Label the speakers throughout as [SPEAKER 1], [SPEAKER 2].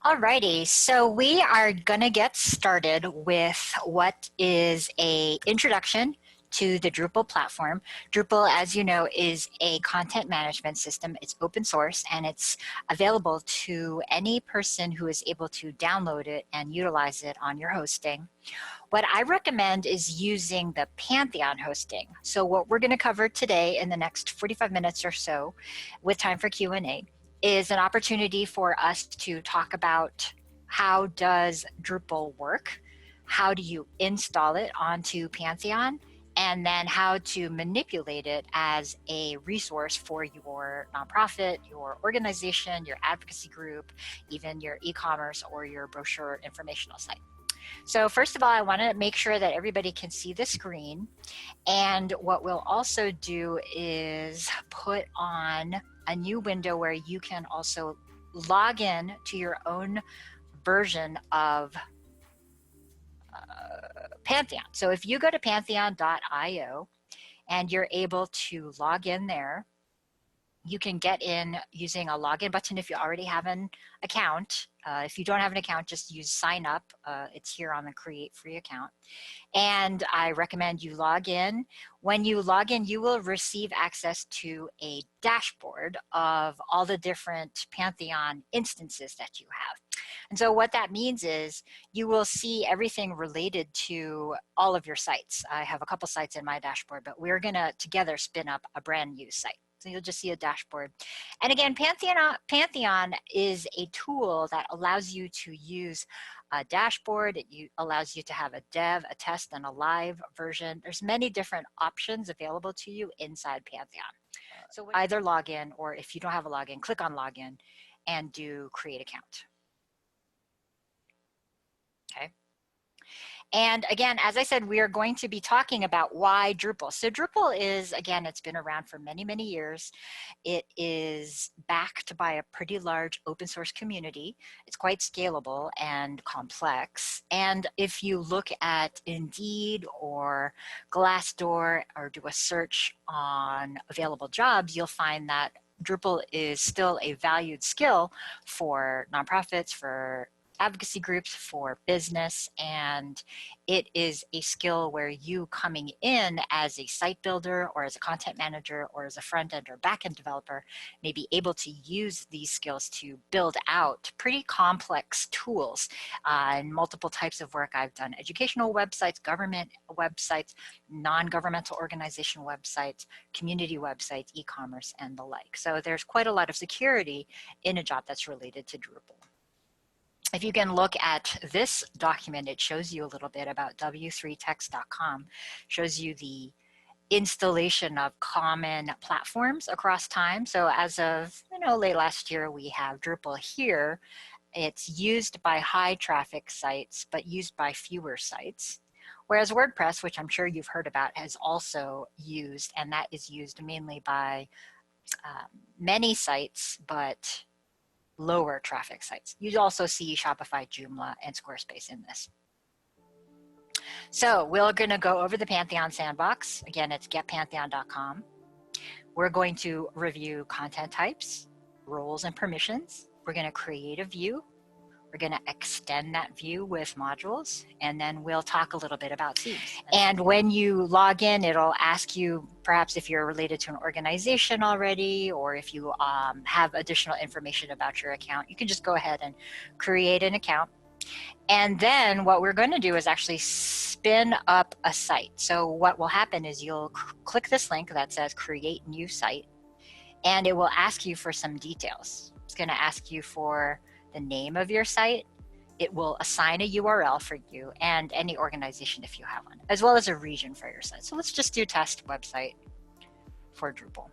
[SPEAKER 1] Alrighty, so we are going to get started with what is a introduction to the Drupal platform. Drupal, as you know, is a content management system. It's open source and it's available to any person who is able to download it and utilize it on your hosting. What I recommend is using the Pantheon hosting. So what we're going to cover today in the next 45 minutes or so, with time for Q&A, is an opportunity for us to talk about how does Drupal work, how do you install it onto Pantheon, and then how to manipulate it as a resource for your nonprofit, your organization, your advocacy group, even your e-commerce or your brochure informational site. So first of all, I want to make sure that everybody can see the screen. And what we'll also do is put on a new window where you can also log in to your own version of Pantheon. So if you go to pantheon.io and you're able to log in there, you can get in using a login button if you already have an account. If you don't have an account, just use sign up. It's here on the create free account. And I recommend you log in. When you log in, you will receive access to a dashboard of all the different Pantheon instances that you have. And so what that means is you will see everything related to all of your sites. I have a couple sites in my dashboard, but we're gonna together spin up a brand new site. So you'll just see a dashboard. And again, Pantheon is a tool that allows you to use a dashboard. It allows you to have a dev, a test, and a live version. There's many different options available to you inside Pantheon. So either log in, or if you don't have a login, click on login and do create account. Okay. And again, as I said, we are going to be talking about why Drupal. So Drupal is, again, it's been around for many, many years. It is backed by a pretty large open source community. It's quite scalable and complex. And if you look at Indeed or Glassdoor or do a search on available jobs, you'll find that Drupal is still a valued skill for nonprofits, for advocacy groups, for business, and it is a skill where you coming in as a site builder or as a content manager or as a front-end or back-end developer may be able to use these skills to build out pretty complex tools and multiple types of work. I've done educational websites, government websites, non-governmental organization websites, community websites, e-commerce, and the like. So there's quite a lot of security in a job that's related to Drupal. If you can look at this document, it shows you a little bit about w3text.com, shows you the installation of common platforms across time. So as of late last year, we have Drupal here. It's used by high traffic sites, but used by fewer sites. Whereas WordPress, which I'm sure you've heard about, has also used, and that is used mainly by many sites, but lower traffic sites. You also see Shopify, Joomla, and Squarespace in this. So we're going to go over the Pantheon sandbox. Again, it's getpantheon.com. We're going to review content types, roles, and permissions. We're going to create a view. We're going to extend that view with modules, and then we'll talk a little bit about themes. And when you log in, it'll ask you perhaps if you're related to an organization already, or if you have additional information about your account. You can just go ahead and create an account. And then what we're going to do is actually spin up a site. So what will happen is you'll click this link that says create new site, and it will ask you for some details. It's going to ask you for the name of your site. It will assign a URL for you and any organization if you have one, as well as a region for your site. So let's just do test website for Drupal.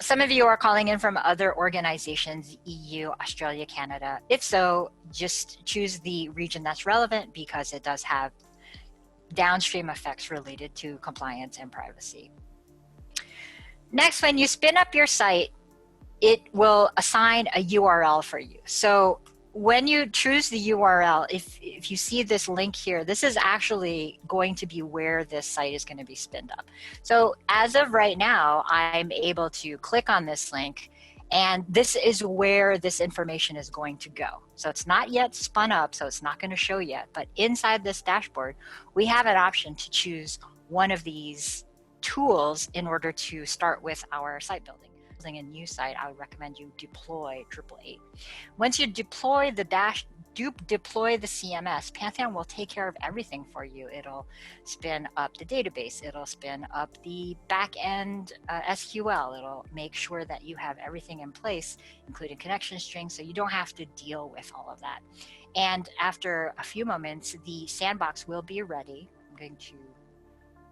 [SPEAKER 1] Some of you are calling in from other organizations, EU, Australia, Canada. If so, just choose the region that's relevant because it does have downstream effects related to compliance and privacy. Next, when you spin up your site, it will assign a URL for you. So when you choose the URL, if you see this link here, this is actually going to be where this site is going to be spinned up. So as of right now, I'm able to click on this link And this is where this information is going to go. So it's not yet spun up, so it's not going to show yet. But inside this dashboard, we have an option to choose one of these tools in order to start with our site building. Building a new site, I would recommend you deploy Drupal 8. Once you deploy the deploy the CMS, Pantheon will take care of everything for you. It'll spin up the database. It'll spin up the back-end SQL. It'll make sure that you have everything in place, including connection strings, so you don't have to deal with all of that. And after a few moments, the sandbox will be ready. I'm going to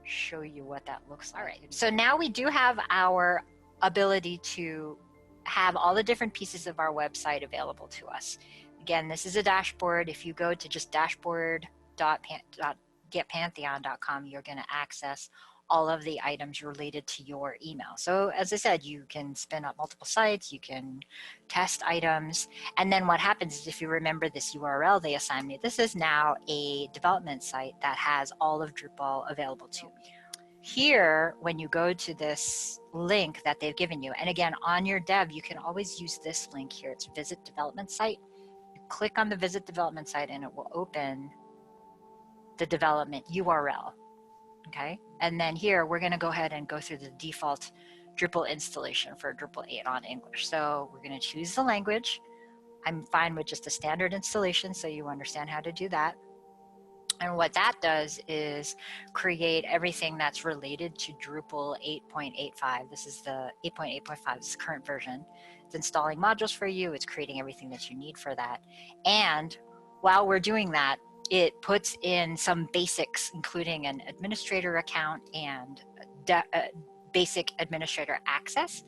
[SPEAKER 1] show you what that looks like. All right, so now we do have our ability to have all the different pieces of our website available to us. Again, this is a dashboard. If you go to just dashboard.getpantheon.com, you're going to access all of the items related to your email. So as I said, you can spin up multiple sites, you can test items, and then what happens is, if you remember this URL they assigned me, this is now a development site that has all of Drupal available to me. Here, when you go to this link that they've given you, and again, on your dev, you can always use this link here. It's Visit Development Site. Click on the Visit Development Site and it will open the development URL, okay? And then here, we're gonna go ahead and go through the default Drupal installation for Drupal 8 on English. So we're gonna choose the language. I'm fine with just a standard installation, so you understand how to do that. And what that does is create everything that's related to Drupal 8.85. This is the 8.8.5, this is the current version. It's installing modules for you. It's creating everything that you need for that. And while we're doing that, it puts in some basics, including an administrator account and basic administrator access.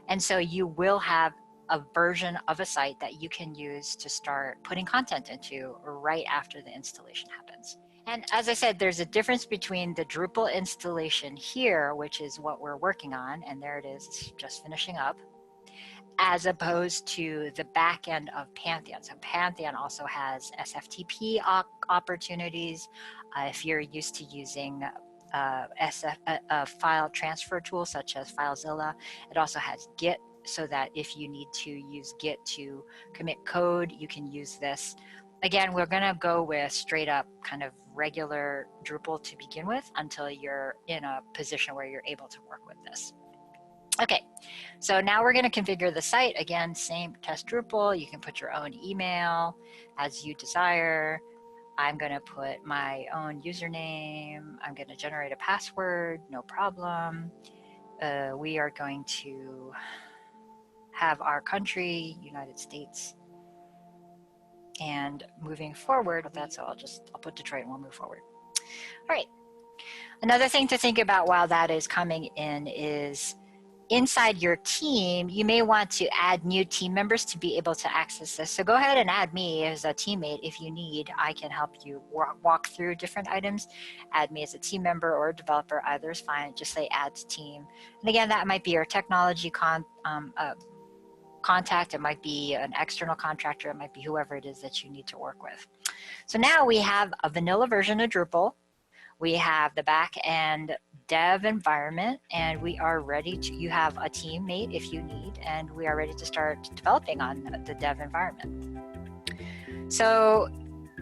[SPEAKER 1] And so you will have a version of a site that you can use to start putting content into right after the installation happens. And as I said, there's a difference between the Drupal installation here, which is what we're working on, and there it is, it's just finishing up, as opposed to the back end of Pantheon. So Pantheon also has SFTP opportunities. If you're used to using a file transfer tool such as FileZilla, it also has Git, so that if you need to use Git to commit code, you can use this. Again, we're gonna go with straight up kind of regular Drupal to begin with until you're in a position where you're able to work with this. Okay, so now we're gonna configure the site. Again, same test Drupal. You can put your own email as you desire. I'm gonna put my own username. I'm gonna generate a password, no problem. We are going to have our country, United States. And moving forward with that, so I'll put Detroit and we'll move forward. All right. Another thing to think about while that is coming in is inside your team, you may want to add new team members to be able to access this. So go ahead and add me as a teammate if you need. I can help you walk through different items. Add me as a team member or a developer, either is fine. Just say add to team. And again, that might be your technology contact, it might be an external contractor, it might be whoever it is that you need to work with. So now we have a vanilla version of Drupal. We have the back end dev environment, and we are ready to, you have a teammate if you need, and we are ready to start developing on the dev environment. So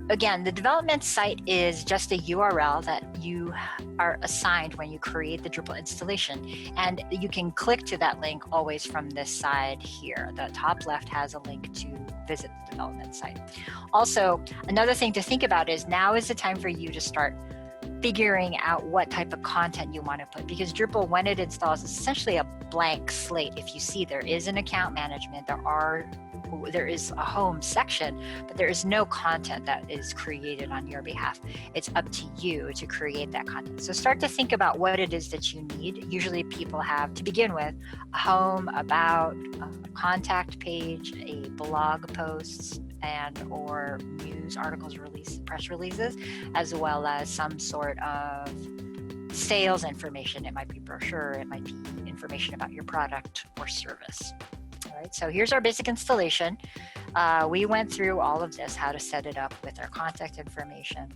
[SPEAKER 1] again, the development site is just a URL that you are assigned when you create the Drupal installation. And you can click to that link always from this side here. The top left has a link to visit the development site. Also, another thing to think about is now is the time for you to start figuring out what type of content you want to put, because Drupal, when it installs, is essentially a blank slate. If you see, there is an account management, there is a home section, but there is no content that is created on your behalf. It's up to you to create that content. So start to think about what it is that you need. Usually people have, to begin with, a home, about, a contact page, a blog posts, and or news articles, press releases, as well as some sort of sales information. It might be brochure, it might be information about your product or service. All right, so here's our basic installation. We went through all of this, how to set it up with our contact information.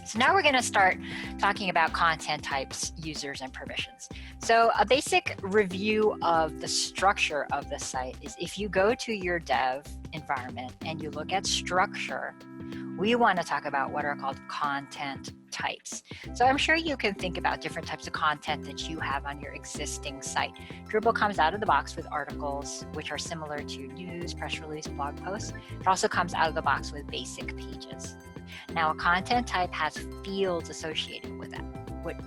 [SPEAKER 1] So now we're going to start talking about content types, users, and permissions. So a basic review of the structure of the site is if you go to your dev environment and you look at structure, we want to talk about what are called content types. So I'm sure you can think about different types of content that you have on your existing site. Drupal comes out of the box with articles, which are similar to news, press release, blog posts. It also comes out of the box with basic pages. Now, a content type has fields associated with that.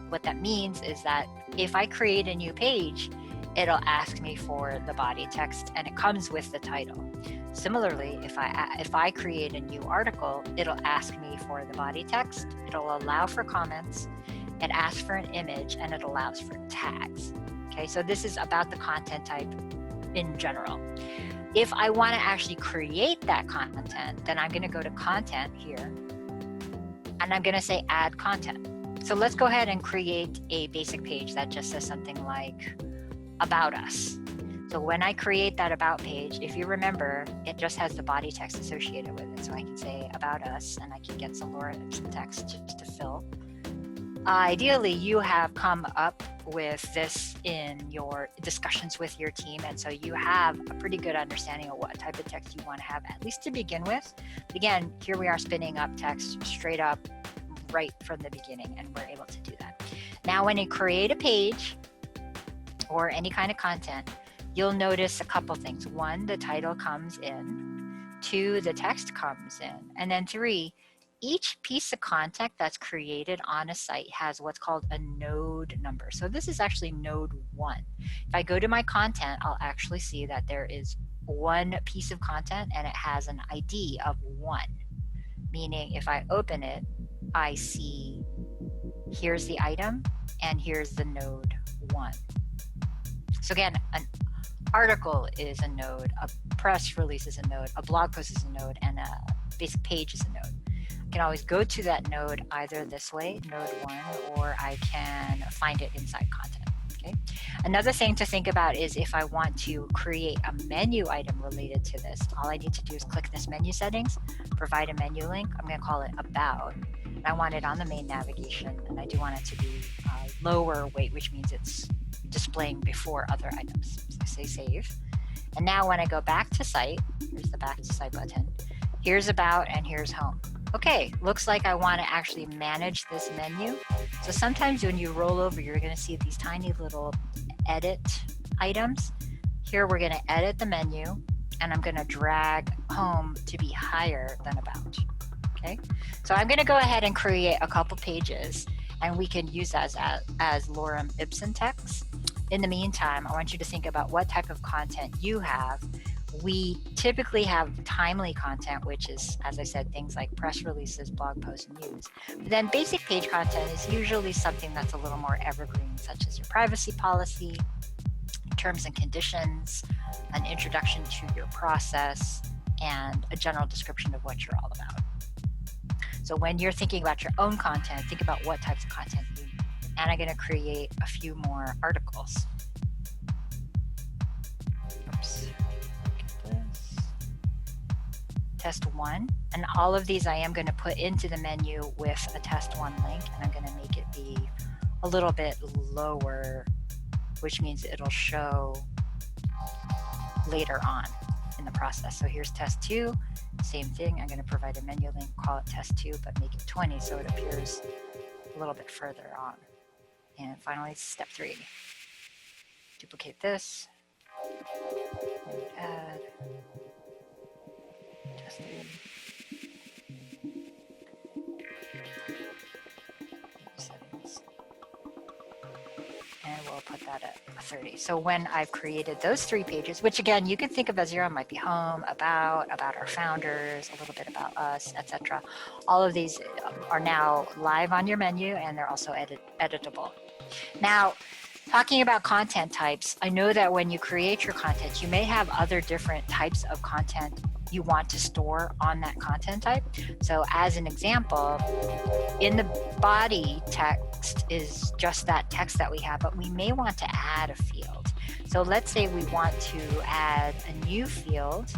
[SPEAKER 1] What that means is that if I create a new page, it'll ask me for the body text and it comes with the title. Similarly, if I create a new article, it'll ask me for the body text, it'll allow for comments, it asks for an image, and it allows for tags. Okay, so this is about the content type in general. If I want to actually create that content, then I'm going to go to content here, and I'm going to say add content. So let's go ahead and create a basic page that just says something like about us. So when I create that about page, if you remember, it just has the body text associated with it. So I can say about us, and I can get some more text just to fill. Ideally, you have come up with this in your discussions with your team, and so you have a pretty good understanding of what type of text you want to have, at least to begin with. Again, here we are spinning up text straight up right from the beginning, and we're able to do that. Now, when you create a page or any kind of content, you'll notice a couple things. 1, the title comes in. 2, the text comes in. And then 3, each piece of content that's created on a site has what's called a node number. So this is actually node 1. If I go to my content, I'll actually see that there is one piece of content and it has an ID of 1. Meaning if I open it, I see here's the item and here's the node 1. So again, an article is a node, a press release is a node, a blog post is a node, and a basic page is a node. I can always go to that node either this way, node 1, or I can find it inside content. Okay. Another thing to think about is if I want to create a menu item related to this, all I need to do is click this menu settings, provide a menu link. I'm going to call it about. And I want it on the main navigation, and I do want it to be lower weight, which means it's displaying before other items. So I say save. And now when I go back to site, here's the back to site button, here's about and here's home. Okay, looks like I want to actually manage this menu. So sometimes when you roll over, you're going to see these tiny little edit items. Here we're going to edit the menu, and I'm going to drag home to be higher than about. Okay, so I'm going to go ahead and create a couple pages, and we can use that as lorem ipsum text. In the meantime, I want you to think about what type of content you have. We typically have timely content, which is, as I said, things like press releases, blog posts, news. But then basic page content is usually something that's a little more evergreen, such as your privacy policy, terms and conditions, an introduction to your process, and a general description of what you're all about. So when you're thinking about your own content, think about what types of content you need. And I'm going to create a few more articles. Oops. Test 1, and all of these I am going to put into the menu with a test 1 link, and I'm going to make it be a little bit lower, which means it'll show later on in the process. So here's test 2, same thing. I'm going to provide a menu link, call it test 2, but make it 20 so it appears a little bit further on. And finally, step 3. Duplicate this, and add. Settings. And we'll put that at 30. So when I've created those 3 pages, which again, you can think of as your own, might be home, about our founders, a little bit about us, etc. All of these are now live on your menu, and they're also editable. Now, talking about content types, I know that when you create your content, you may have other different types of content you want to store on that content type. So as an example, in the body text is just that text that we have, but we may want to add a field. So let's say we want to add a new field.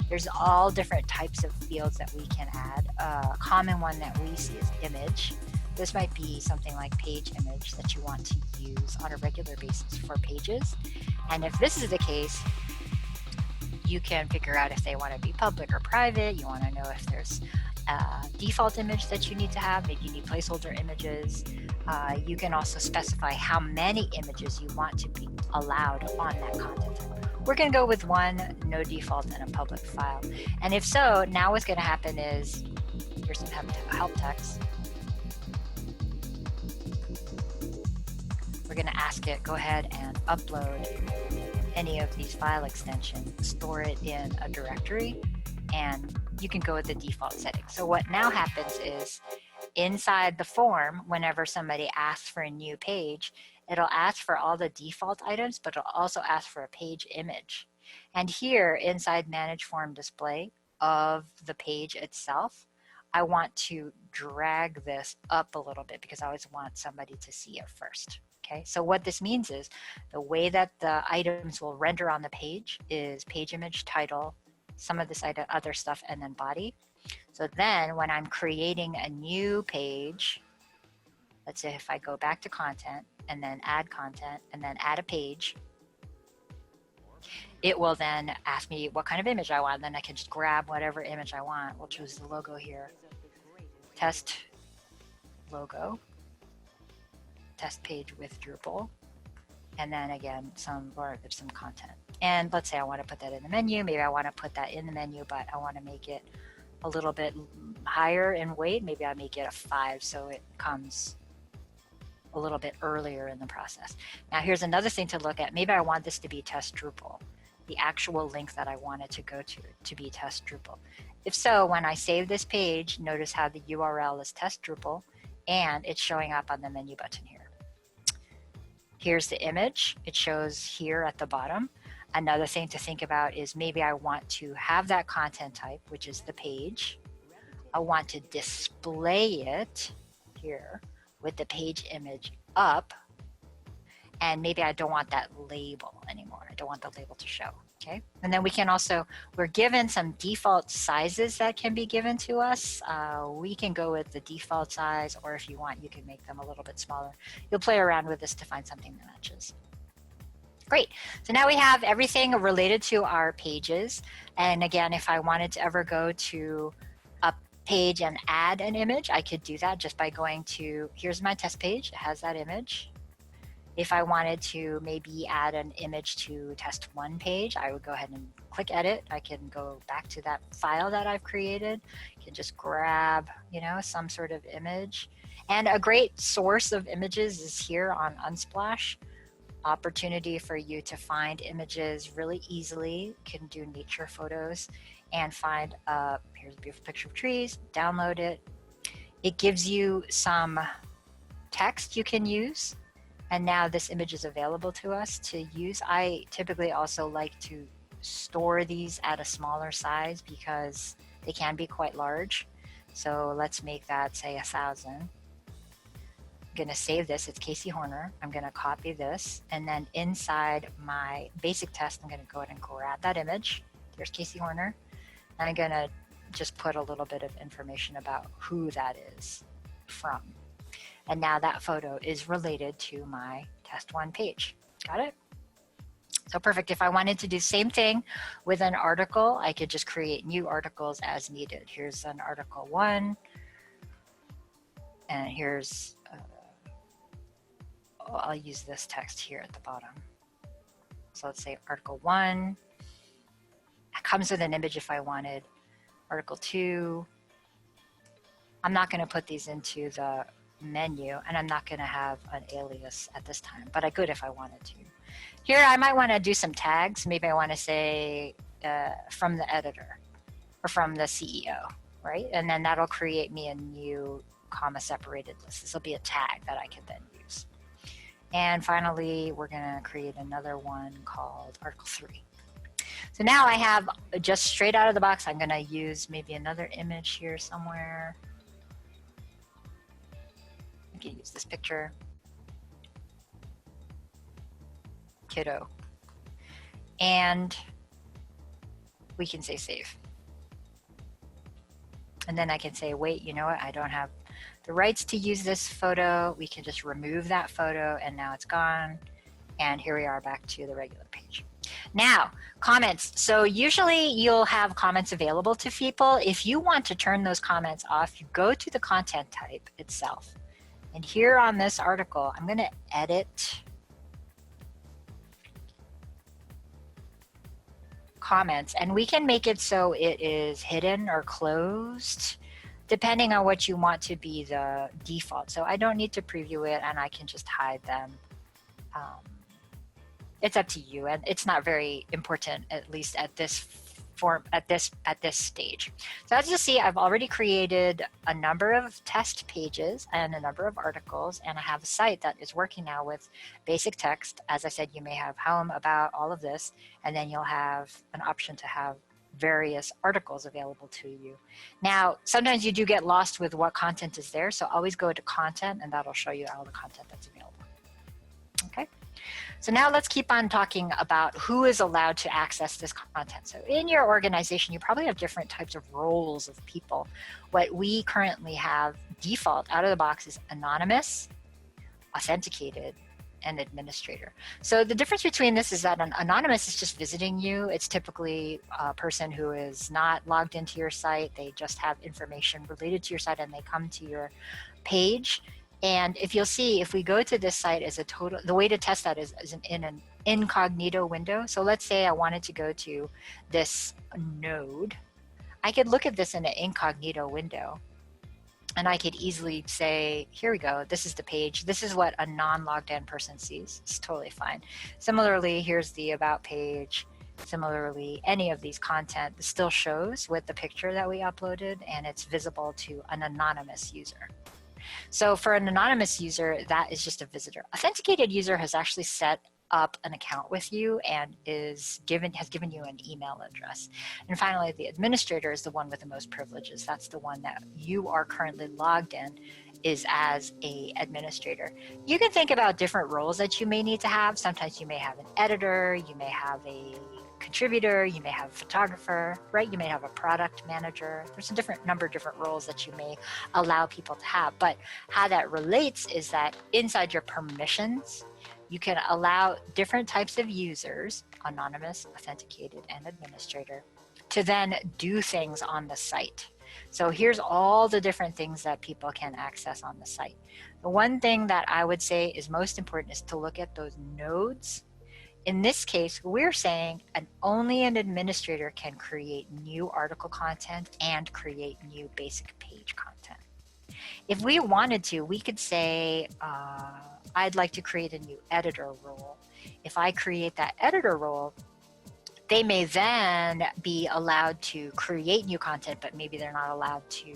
[SPEAKER 1] There's all different types of fields that we can add. A common one that we see is image. This might be something like page image that you want to use on a regular basis for pages. And if this is the case, you can figure out if they want to be public or private. You want to know if there's a default image that you need to have. Maybe you need placeholder images. You can also specify how many images you want to be allowed on that content type. We're going to go with one, no default, and a public file. And if so, now what's going to happen is, here's some help text. We're going to ask it, go ahead and upload any of these file extensions, store it in a directory, and you can go with the default settings. So what now happens is, inside the form, whenever somebody asks for a new page, it'll ask for all the default items, but it'll also ask for a page image. And here inside Manage Form Display of the page itself, I want to drag this up a little bit because I always want somebody to see it first. Okay, so what this means is the way that the items will render on the page is page image, title, some of this other stuff, and then body. So then when I'm creating a new page, let's say if I go back to content and then add content and then add a page, it will then ask me what kind of image I want. And then I can just grab whatever image I want. We'll choose the logo here. Test logo. Test page with Drupal. And then again, there's some content. And let's say I want to put that in the menu. Maybe I want to put that in the menu, but I want to make it a little bit higher in weight. Maybe I make it a 5 so it comes a little bit earlier in the process. Now here's another thing to look at. Maybe I want this to be test Drupal, the actual link that I want it to go to be test Drupal. If so, when I save this page, notice how the URL is test Drupal and it's showing up on the menu button here. Here's the image. It shows here at the bottom. Another thing to think about is maybe I want to have that content type, which is the page. I want to display it here with the page image up. And maybe I don't want that label anymore. I don't want the label to show. Okay. And then we can also, we're given some default sizes that can be given to us. We can go with the default size, or if you want, you can make them a little bit smaller. You'll play around with this to find something that matches. Great. So now we have everything related to our pages. And again, if I wanted to ever go to a page and add an image, I could do that just by going to, here's my test page. It has that image. If I wanted to maybe add an image to test 1 page, I would go ahead and click edit. I can go back to that file that I've created. I can just grab, some sort of image. And a great source of images is here on Unsplash. Opportunity for you to find images really easily. You can do nature photos and find, here's a beautiful picture of trees, download it. It gives you some text you can use. And now this image is available to us to use. I typically also like to store these at a smaller size because they can be quite large. So let's make that say 1,000. I'm going to save this. It's Casey Horner. I'm going to copy this. And then inside my basic test, I'm going to go ahead and grab that image. There's Casey Horner. And I'm going to just put a little bit of information about who that is from. And now that photo is related to my test 1 page. Got it? So perfect. If I wanted to do the same thing with an article, I could just create new articles as needed. Here's an article 1. And here's, I'll use this text here at the bottom. So let's say article 1. It comes with an image if I wanted. Article 2. I'm not going to put these into the menu, and I'm not going to have an alias at this time, but I could if I wanted to. Here I might want to do some tags. Maybe I want to say from the editor or from the CEO, right? And then that'll create me a new comma separated list. This will be a tag that I can then use. And finally, we're going to create another one called article 3. So now I have, just straight out of the box, I'm going to use maybe another image here somewhere. I can use this picture. Kiddo. And we can say save. And then I can say, wait, you know what? I don't have the rights to use this photo. We can just remove that photo and now it's gone. And here we are back to the regular page. Now, comments. So usually you'll have comments available to people. If you want to turn those comments off, you go to the content type itself. And here on this article, I'm going to edit comments, and we can make it so it is hidden or closed depending on what you want to be the default. So I don't need to preview it, and I can just hide them. It's up to you, and it's not very important, at least at this stage. So as you see, I've already created a number of test pages and a number of articles, and I have a site that is working now with basic text. As I said, you may have home, about, all of this, and then you'll have an option to have various articles available to you. Now, sometimes you do get lost with what content is there, so always go to content, and that'll show you all the content that's available. Okay. So now let's keep on talking about who is allowed to access this content. So in your organization, you probably have different types of roles of people. What we currently have default out of the box is anonymous, authenticated, and administrator. So the difference between this is that an anonymous is just visiting you. It's typically a person who is not logged into your site. They just have information related to your site and they come to your page. And if you'll see, if we go to this site as a total, the way to test that is in an incognito window. So let's say I wanted to go to this node. I could look at this in an incognito window. And I could easily say, here we go, this is the page. This is what a non-logged in person sees. It's totally fine. Similarly, here's the about page. Similarly, any of these content still shows with the picture that we uploaded, and it's visible to an anonymous user. So for an anonymous user, that is just a visitor. Authenticated user has actually set up an account with you and has given you an email address. And finally, the administrator is the one with the most privileges. That's the one that you are currently logged in, is as a administrator. You can think about different roles that you may need to have. Sometimes you may have an editor, you may have a contributor, you may have a photographer, right? You may have a product manager. There's a number of different roles that you may allow people to have. But how that relates is that inside your permissions, you can allow different types of users, anonymous, authenticated, and administrator, to then do things on the site. So here's all the different things that people can access on the site. The one thing that I would say is most important is to look at those nodes. In this case, we're saying only an administrator can create new article content and create new basic page content. If we wanted to, we could say, I'd like to create a new editor role. If I create that editor role, they may then be allowed to create new content, but maybe they're not allowed to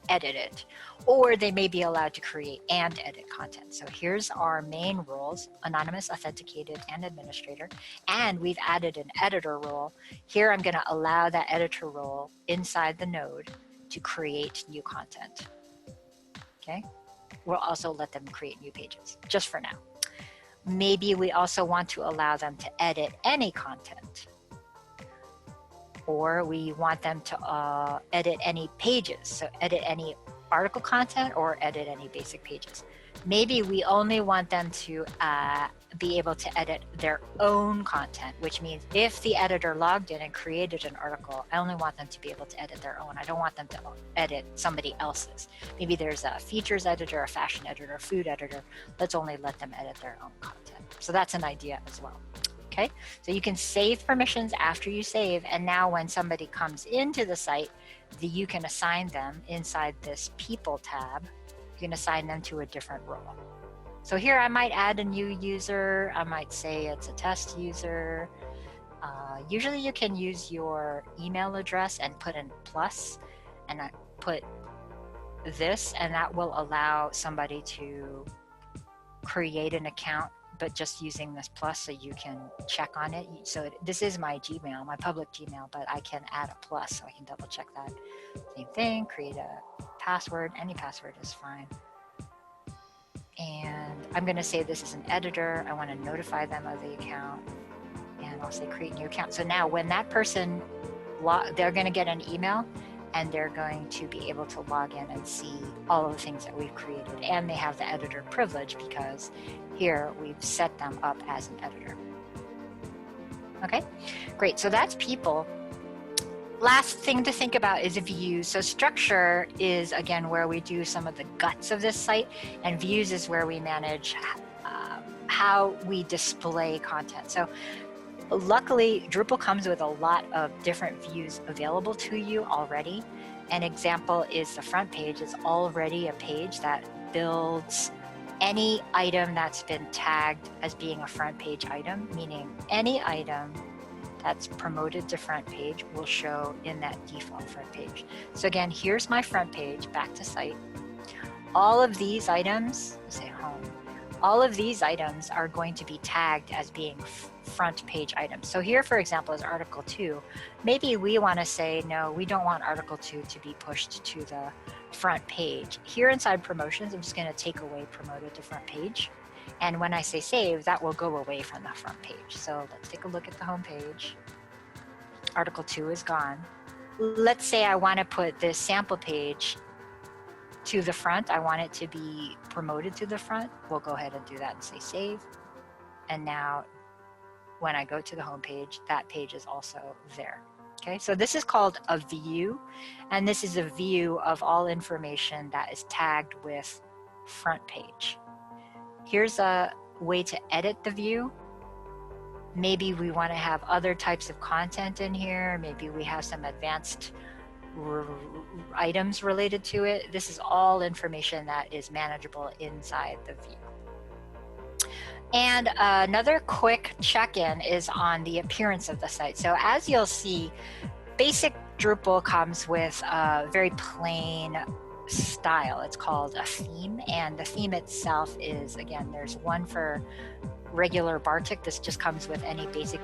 [SPEAKER 1] edit it. Or they may be allowed to create and edit content. So here's our main roles: anonymous, authenticated, and administrator. And we've added an editor role. Here I'm going to allow that editor role inside the node to create new content. Okay. We'll also let them create new pages, just for now. Maybe we also want to allow them to edit any content. Or we want them to edit any pages. So edit any article content or edit any basic pages. Maybe we only want them to be able to edit their own content, which means if the editor logged in and created an article, I only want them to be able to edit their own. I don't want them to edit somebody else's. Maybe there's a features editor, a fashion editor, a food editor. Let's only let them edit their own content. So that's an idea as well. Okay, so you can save permissions after you save, and now when somebody comes into the site, you can assign them inside this people tab. You can assign them to a different role. So here I might add a new user. I might say it's a test user. Usually you can use your email address and put in plus, and I put this, and that will allow somebody to create an account, but just using this plus so you can check on it. So this is my Gmail, my public Gmail, but I can add a plus so I can double check that. Same thing, create a password. Any password is fine. And I'm gonna say this is an editor. I wanna notify them of the account, and I'll say create new account. So now when that person, they're gonna get an email, and they're going to be able to log in and see all of the things that we've created. And they have the editor privilege because here we've set them up as an editor. Okay, great. So that's people. Last thing to think about is views. So structure is, again, where we do some of the guts of this site, and views is where we manage how we display content. So luckily, Drupal comes with a lot of different views available to you already. An example is the front page is already a page that builds any item that's been tagged as being a front page item, meaning any item that's promoted to front page will show in that default front page. So again, here's my front page, back to site. All of these items, say home, all of these items are going to be tagged as being front page items. So here, for example, is article 2. Maybe we want to say, no, we don't want article 2 to be pushed to the front page. Here inside promotions, I'm just going to take away promoted to front page. And when I say save, that will go away from the front page. So let's take a look at the home page. Article 2 is gone. Let's say I want to put this sample page to the front. I want it to be promoted to the front. We'll go ahead and do that and say save. And now when I go to the home page, that page is also there. Okay, so this is called a view, and this is a view of all information that is tagged with front page. Here's a way to edit the view. Maybe we want to have other types of content in here. Maybe we have some advanced items related to it. This is all information that is manageable inside the view. And another quick check-in is on the appearance of the site. So as you'll see, basic Drupal comes with a very plain style. It's called a theme, and the theme itself is, again, there's one for regular Bartik. This just comes with any basic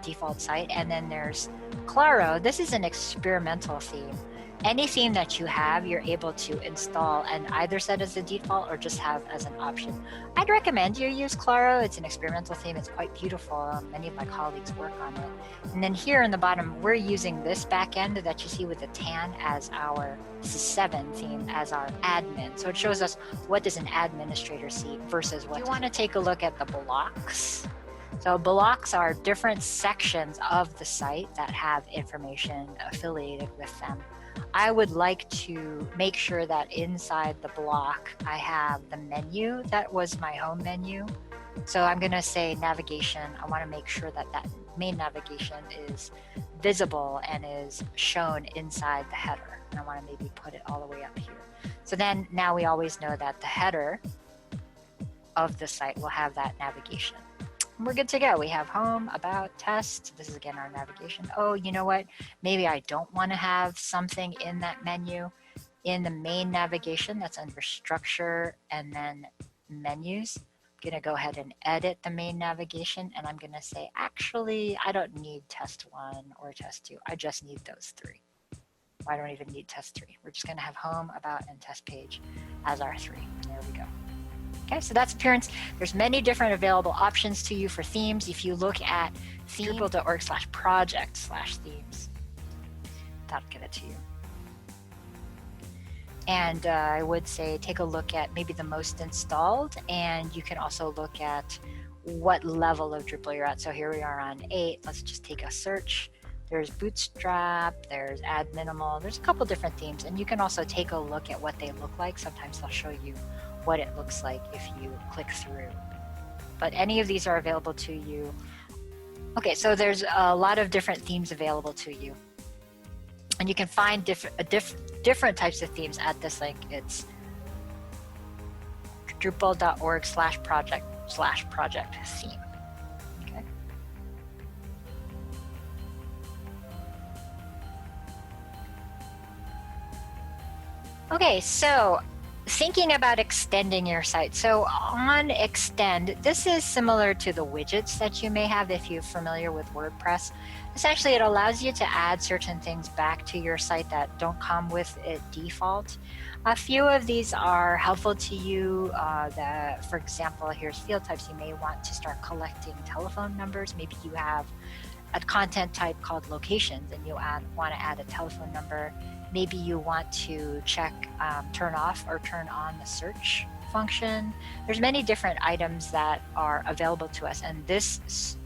[SPEAKER 1] default site. And then there's Claro. This is an experimental theme. Any theme that you have, you're able to install and either set as a default or just have as an option. I'd recommend you use Claro. It's an experimental theme. It's quite beautiful. Many of my colleagues work on it. And then here in the bottom, we're using this backend that you see with the tan as our 7 theme as our admin. So it shows us what does an administrator see versus what. You want to take a look at the blocks. So blocks are different sections of the site that have information affiliated with them. I would like to make sure that inside the block, I have the menu that was my home menu. So I'm going to say navigation. I want to make sure that that main navigation is visible and is shown inside the header. And I want to maybe put it all the way up here. So then now we always know that the header of the site will have that navigation. We're good to go. We have home, about, test. This is again our navigation. Oh, you know what? Maybe I don't want to have something in that menu. In the main navigation, that's under structure and then menus. I'm going to go ahead and edit the main navigation, and I'm going to say, actually, I don't need test 1 or test 2. I just need those 3. I don't even need test 3. We're just going to have home, about, and test page as our 3. There we go. Okay, so that's appearance. There's many different available options to you for themes. If you look at drupal.org/project/themes, that'll get it to you. And I would say take a look at maybe the most installed, and you can also look at what level of Drupal you're at. So here we are on 8. Let's just take a search. There's Bootstrap, there's Add Minimal, there's a couple different themes, and you can also take a look at what they look like. Sometimes they'll show you what it looks like if you click through. But any of these are available to you. Okay, so there's a lot of different themes available to you. And you can find different types of themes at this link. It's drupal.org/project/project theme. Okay. Okay, so thinking about extending your site. So on Extend, this is similar to the widgets that you may have if you're familiar with WordPress. Essentially, it allows you to add certain things back to your site that don't come with it default. A few of these are helpful to you. For example, here's field types. You may want to start collecting telephone numbers. Maybe you have a content type called locations, and you want to add a telephone number. Maybe you want to check, turn off or turn on the search function. There's many different items that are available to us, and this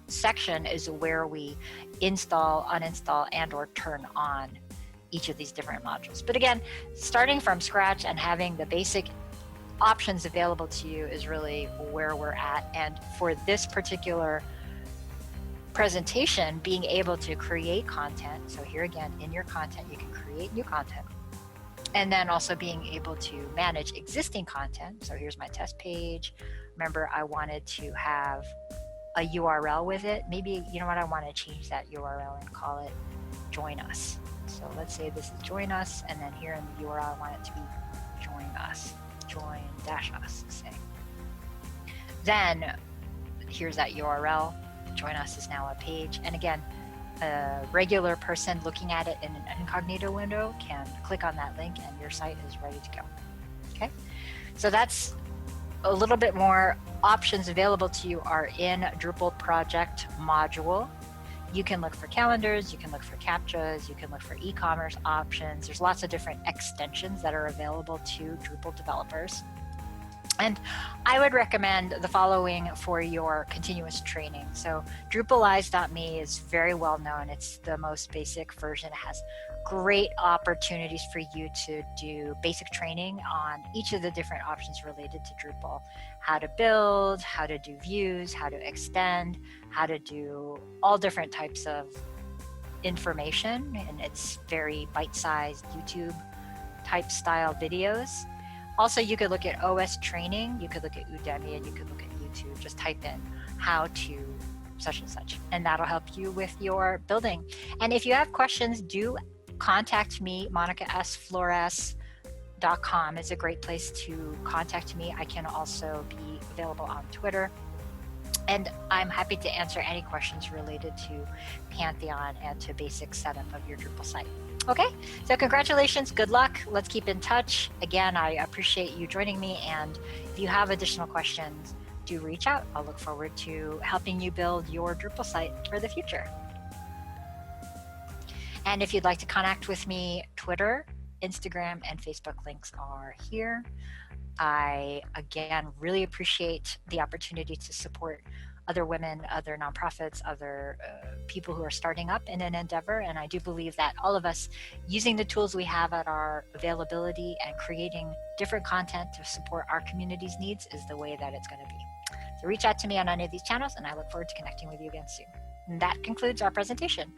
[SPEAKER 1] section is where we install, uninstall, and or turn on each of these different modules. But again, starting from scratch and having the basic options available to you is really where we're at. And for this particular presentation, being able to create content, so here again, in your content, you can create new content, and then also being able to manage existing content. So here's my test page. Remember, I wanted to have a URL with it. Maybe, you know what, I want to change that URL and call it Join Us. So let's say this is Join Us, and then here in the URL, I want it to be Join Us, join-us, say. Then here's that URL. Join Us is now a page. And again, a regular person looking at it in an incognito window can click on that link and your site is ready to go. Okay, so that's a little bit more options available to you are in Drupal project module. You can look for calendars, you can look for CAPTCHAs, you can look for e-commerce options. There's lots of different extensions that are available to Drupal developers. And I would recommend the following for your continuous training. So Drupalize.me is very well known. It's the most basic version. It has great opportunities for you to do basic training on each of the different options related to Drupal. How to build, how to do views, how to extend, how to do all different types of information. And it's very bite-sized YouTube type style videos. Also, you could look at OS training, you could look at Udemy, and you could look at YouTube. Just type in how to such and such, and that'll help you with your building. And if you have questions, do contact me. MonicaSFlores.com is a great place to contact me. I can also be available on Twitter. And I'm happy to answer any questions related to Pantheon and to basic setup of your Drupal site. Okay, so congratulations, good luck. Let's keep in touch. Again, I appreciate you joining me. And if you have additional questions, do reach out. I'll look forward to helping you build your Drupal site for the future. And if you'd like to connect with me, Twitter, Instagram, and Facebook links are here. I, again, really appreciate the opportunity to support other women, other nonprofits, other people who are starting up in an endeavor. And I do believe that all of us using the tools we have at our availability and creating different content to support our community's needs is the way that it's going to be. So reach out to me on any of these channels, and I look forward to connecting with you again soon. And that concludes our presentation.